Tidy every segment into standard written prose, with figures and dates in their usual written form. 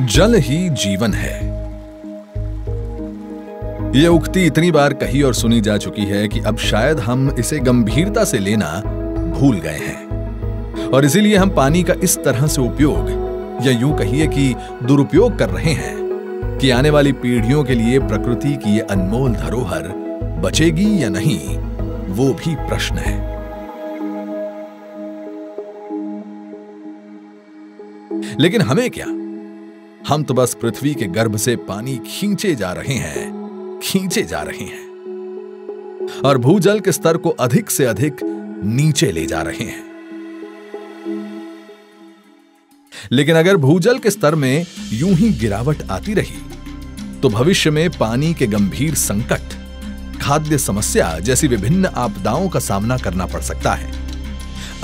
जल ही जीवन है। यह उक्ति इतनी बार कही और सुनी जा चुकी है कि अब शायद हम इसे गंभीरता से लेना भूल गए हैं और इसीलिए हम पानी का इस तरह से उपयोग या यूं कहिए कि दुरुपयोग कर रहे हैं कि आने वाली पीढ़ियों के लिए प्रकृति की यह अनमोल धरोहर बचेगी या नहीं, वो भी प्रश्न है। लेकिन हमें क्या, हम तो बस पृथ्वी के गर्भ से पानी खींचे जा रहे हैं और भूजल के स्तर को अधिक से अधिक नीचे ले जा रहे हैं। लेकिन अगर भूजल के स्तर में यूं ही गिरावट आती रही तो भविष्य में पानी के गंभीर संकट, खाद्य समस्या जैसी विभिन्न आपदाओं का सामना करना पड़ सकता है।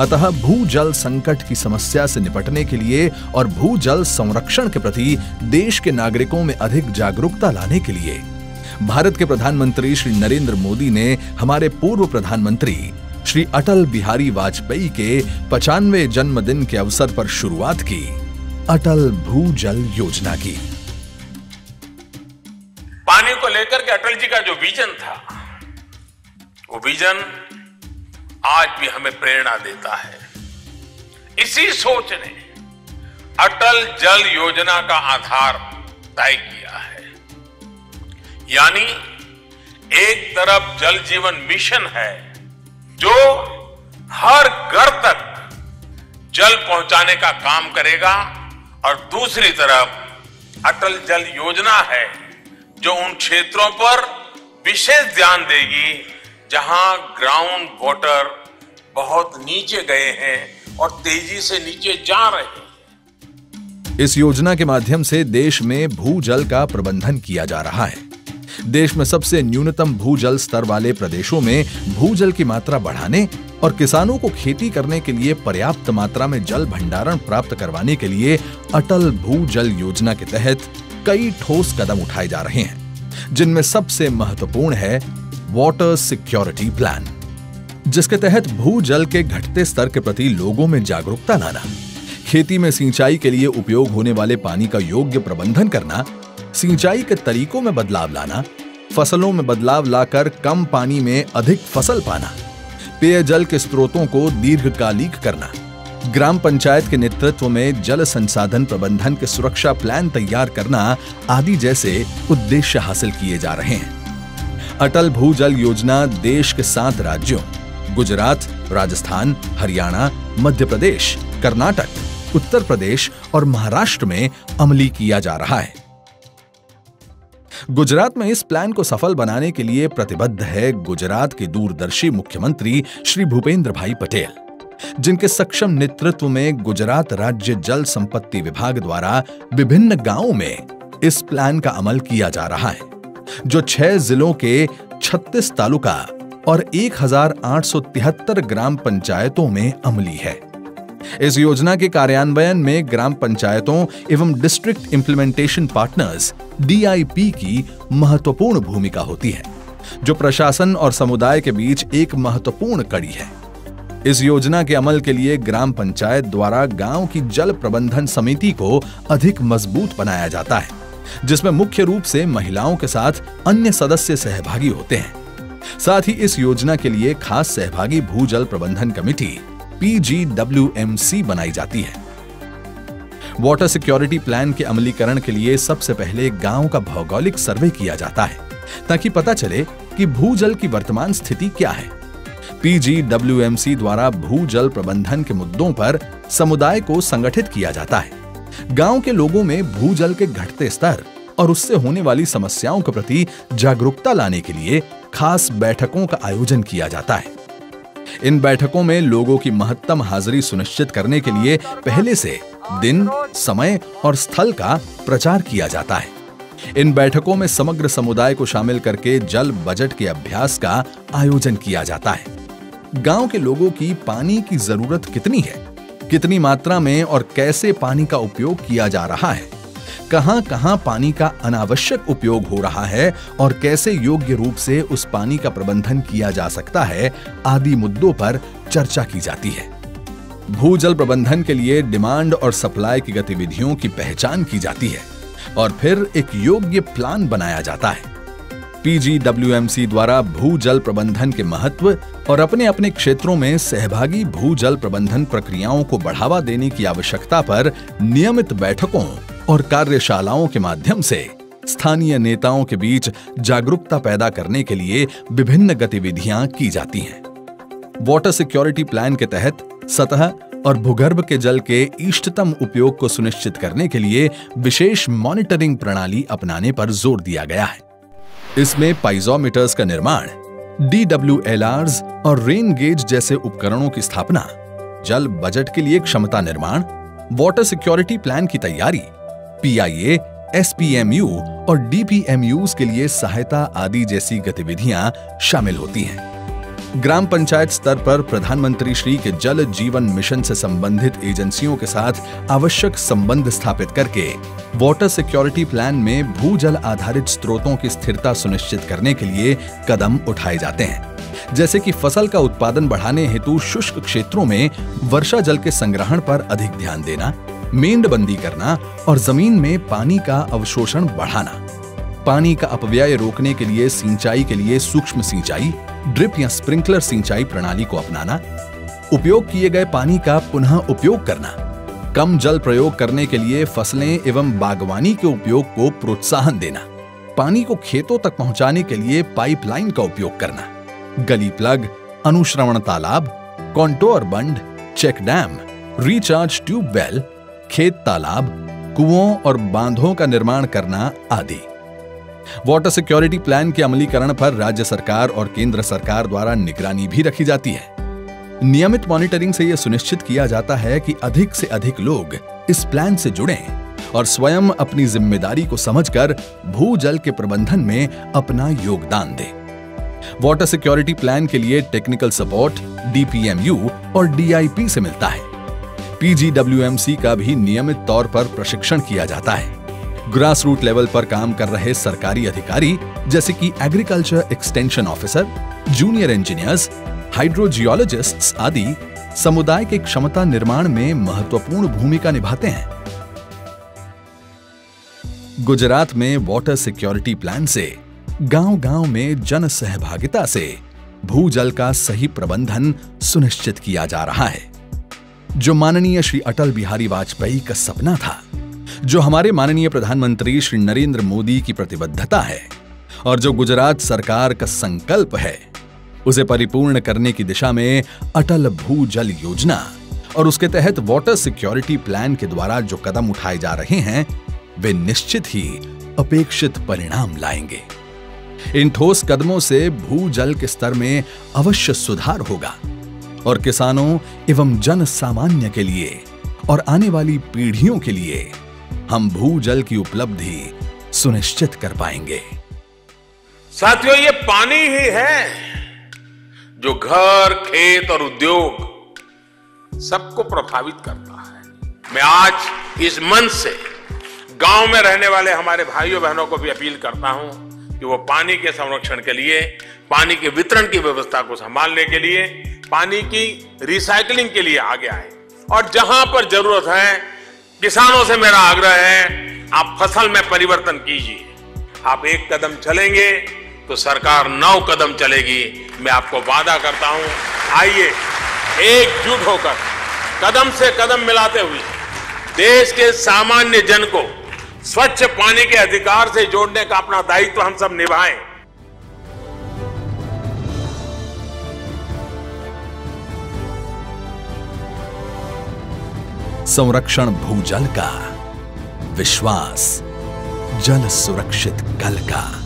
अतः भूजल संकट की समस्या से निपटने के लिए और भूजल संरक्षण के प्रति देश के नागरिकों में अधिक जागरूकता लाने के लिए भारत के प्रधानमंत्री श्री नरेंद्र मोदी ने हमारे पूर्व प्रधानमंत्री श्री अटल बिहारी वाजपेयी के 95वें जन्मदिन के अवसर पर शुरुआत की अटल भूजल योजना की। पानी को लेकर के अटल जी का जो विजन था, वो विजन आज भी हमें प्रेरणा देता है। इसी सोच ने अटल जल योजना का आधार तय किया है। यानी एक तरफ जल जीवन मिशन है जो हर घर तक जल पहुंचाने का काम करेगा और दूसरी तरफ अटल जल योजना है जो उन क्षेत्रों पर विशेष ध्यान देगी जहां ग्राउंड वाटर बहुत नीचे गए हैं और तेजी से नीचे जा रहे हैं। इस योजना के माध्यम से देश में भूजल का प्रबंधन किया जा रहा है। देश में सबसे न्यूनतम भूजल स्तर वाले प्रदेशों में भूजल की मात्रा बढ़ाने और किसानों को खेती करने के लिए पर्याप्त मात्रा में जल भंडारण प्राप्त करवाने के लिए अटल भूजल योजना के तहत कई ठोस कदम उठाए जा रहे हैं, जिनमें सबसे महत्वपूर्ण है वाटर सिक्योरिटी प्लान, जिसके तहत भूजल के घटते स्तर के प्रति लोगों में जागरूकता लाना, खेती में सिंचाई के लिए उपयोग होने वाले पानी का योग्य प्रबंधन करना, सिंचाई के तरीकों में बदलाव लाना, फसलों में बदलाव लाकर कम पानी में अधिक फसल पाना, पेयजल के स्रोतों को दीर्घकालिक करना, ग्राम पंचायत के नेतृत्व में जल संसाधन प्रबंधन के सुरक्षा प्लान तैयार करना आदि जैसे उद्देश्य हासिल किए जा रहे हैं। अटल भूजल योजना देश के 7 राज्यों गुजरात, राजस्थान, हरियाणा, मध्य प्रदेश, कर्नाटक, उत्तर प्रदेश और महाराष्ट्र में अमली किया जा रहा है। गुजरात में इस प्लान को सफल बनाने के लिए प्रतिबद्ध है गुजरात के दूरदर्शी मुख्यमंत्री श्री भूपेंद्र भाई पटेल, जिनके सक्षम नेतृत्व में गुजरात राज्य जल संपत्ति विभाग द्वारा विभिन्न गांवों में इस प्लान का अमल किया जा रहा है, जो 6 जिलों के 36 तालुका और 1873 ग्राम पंचायतों में अमली है। इस योजना के कार्यान्वयन में ग्राम पंचायतों एवं डिस्ट्रिक्ट इंप्लीमेंटेशन पार्टनर्स DIP की महत्वपूर्ण भूमिका होती है, जो प्रशासन और समुदाय के बीच एक महत्वपूर्ण कड़ी है। इस योजना के अमल के लिए ग्राम पंचायत द्वारा गांव की जल प्रबंधन समिति को अधिक मजबूत बनाया जाता है, जिसमें मुख्य रूप से महिलाओं के साथ अन्य सदस्य सहभागी होते हैं। साथ ही इस योजना के लिए खास सहभागी भूजल प्रबंधन कमेटी PGWMC बनाई जाती है। वाटर सिक्योरिटी प्लान के अमलीकरण के लिए सबसे पहले गांव का भौगोलिक सर्वे किया जाता है, ताकि पता चले कि भूजल की वर्तमान स्थिति क्या है। PGWMC द्वारा भूजल प्रबंधन के मुद्दों पर समुदाय को संगठित किया जाता है। गांव के लोगों में भूजल के घटते स्तर और उससे होने वाली समस्याओं के प्रति जागरूकता लाने के लिए खास बैठकों का आयोजन किया जाता है। इन बैठकों में लोगों की महत्तम हाजिरी सुनिश्चित करने के लिए पहले से दिन, समय और स्थल का प्रचार किया जाता है। इन बैठकों में समग्र समुदाय को शामिल करके जल बजट के अभ्यास का आयोजन किया जाता है। गांव के लोगों की पानी की जरूरत कितनी है, कितनी मात्रा में और कैसे पानी का उपयोग किया जा रहा है, कहां-कहां पानी का अनावश्यक उपयोग हो रहा है और कैसे योग्य रूप से उस पानी का प्रबंधन किया जा सकता है, आदि मुद्दों पर चर्चा की जाती है। भूजल प्रबंधन के लिए डिमांड और सप्लाई की गतिविधियों की पहचान की जाती है और फिर एक योग्य प्लान बनाया जाता है। PGWMC द्वारा भूजल प्रबंधन के महत्व और अपने अपने क्षेत्रों में सहभागी भूजल प्रबंधन प्रक्रियाओं को बढ़ावा देने की आवश्यकता पर नियमित बैठकों और कार्यशालाओं के माध्यम से स्थानीय नेताओं के बीच जागरूकता पैदा करने के लिए विभिन्न गतिविधियां की जाती हैं। वाटर सिक्योरिटी प्लान के तहत सतह और भूगर्भ के जल के इष्टतम उपयोग को सुनिश्चित करने के लिए विशेष मॉनिटरिंग प्रणाली अपनाने पर जोर दिया गया है। इसमें पाइजोमीटर्स का निर्माण, DWLRs और रेन गेज जैसे उपकरणों की स्थापना, जल बजट के लिए क्षमता निर्माण, वाटर सिक्योरिटी प्लान की तैयारी, PIA, SPMU और DPMUs के लिए सहायता आदि जैसी गतिविधियां शामिल होती हैं। ग्राम पंचायत स्तर पर प्रधानमंत्री श्री के जल जीवन मिशन से संबंधित एजेंसियों के साथ आवश्यक संबंध स्थापित करके वाटर सिक्योरिटी प्लान में भूजल आधारित स्रोतों की स्थिरता सुनिश्चित करने के लिए कदम उठाए जाते हैं, जैसे कि फसल का उत्पादन बढ़ाने हेतु शुष्क क्षेत्रों में वर्षा जल के संग्रहण पर अधिक ध्यान देना, मेंढबंदी करना और जमीन में पानी का अवशोषण बढ़ाना, पानी का अपव्यय रोकने के लिए सिंचाई के लिए सूक्ष्म सिंचाई, ड्रिप या स्प्रिंकलर सिंचाई प्रणाली को अपनाना, उपयोग किए गए पानी का पुनः उपयोग करना, कम जल प्रयोग करने के लिए फसलें एवं बागवानी के उपयोग को प्रोत्साहन देना, पानी को खेतों तक पहुंचाने के लिए पाइपलाइन का उपयोग करना, गली प्लग, अनुश्रवण तालाब, कॉन्टोर बंड, चेक डैम, रिचार्ज ट्यूबवेल, खेत तालाब, कुओं और बांधों का निर्माण करना आदि। वाटर सिक्योरिटी प्लान के अमलीकरण पर राज्य सरकार और केंद्र सरकार द्वारा निगरानी भी रखी जाती है। नियमित मॉनिटरिंग से यह सुनिश्चित किया जाता है कि अधिक से अधिक लोग इस प्लान से जुड़ें और स्वयं अपनी जिम्मेदारी को समझकर भूजल के प्रबंधन में अपना योगदान दें। वाटर सिक्योरिटी प्लान के लिए टेक्निकल सपोर्ट DPMU और DIP से मिलता है। PGWMC का भी नियमित तौर पर प्रशिक्षण किया जाता है। ग्रास रूट लेवल पर काम कर रहे सरकारी अधिकारी जैसे कि agriculture extension officer, junior engineers, hydrogeologists आदि समुदाय के क्षमता निर्माण में महत्वपूर्ण भूमिका निभाते हैं। गुजरात में वाटर सिक्योरिटी प्लान से गांव-गांव में जन सहभागिता से भूजल का सही प्रबंधन सुनिश्चित किया जा रहा है, जो माननीय श्री अटल बिहारी वाजपेयी का सपना था, जो हमारे माननीय प्रधानमंत्री श्री नरेंद्र मोदी की प्रतिबद्धता है और जो गुजरात सरकार का संकल्प है, उसे परिपूर्ण करने की दिशा में अटल भूजल योजना और उसके तहत वाटर सिक्योरिटी प्लान के द्वारा जो कदम उठाए जा रहे हैं, वे निश्चित ही अपेक्षित परिणाम लाएंगे। इन ठोस कदमों से भूजल के स्तर में अवश्य सुधार होगा और किसानों एवं जन सामान्य के लिए और आने वाली पीढ़ियों के लिए हम भूजल की उपलब्धि सुनिश्चित कर पाएंगे। साथियों, ये पानी ही है जो घर, खेत और उद्योग सबको प्रभावित करता है। मैं आज इस मंच से गांव में रहने वाले हमारे भाइयों बहनों को भी अपील करता हूं कि वो पानी के संरक्षण के लिए, पानी के वितरण की व्यवस्था को संभालने के लिए, पानी की रिसाइकलिंग के लिए आगे आए और जहां पर जरूरत है, किसानों से मेरा आग्रह है, आप फसल में परिवर्तन कीजिए। आप एक कदम चलेंगे तो सरकार 9 कदम चलेगी। मैं आपको वादा करता हूं, आइए एकजुट होकर कदम से कदम मिलाते हुए देश के सामान्य जन को स्वच्छ पानी के अधिकार से जोड़ने का अपना दायित्व हम सब निभाएं। संरक्षण भूजल का, विश्वास जल सुरक्षित कल का।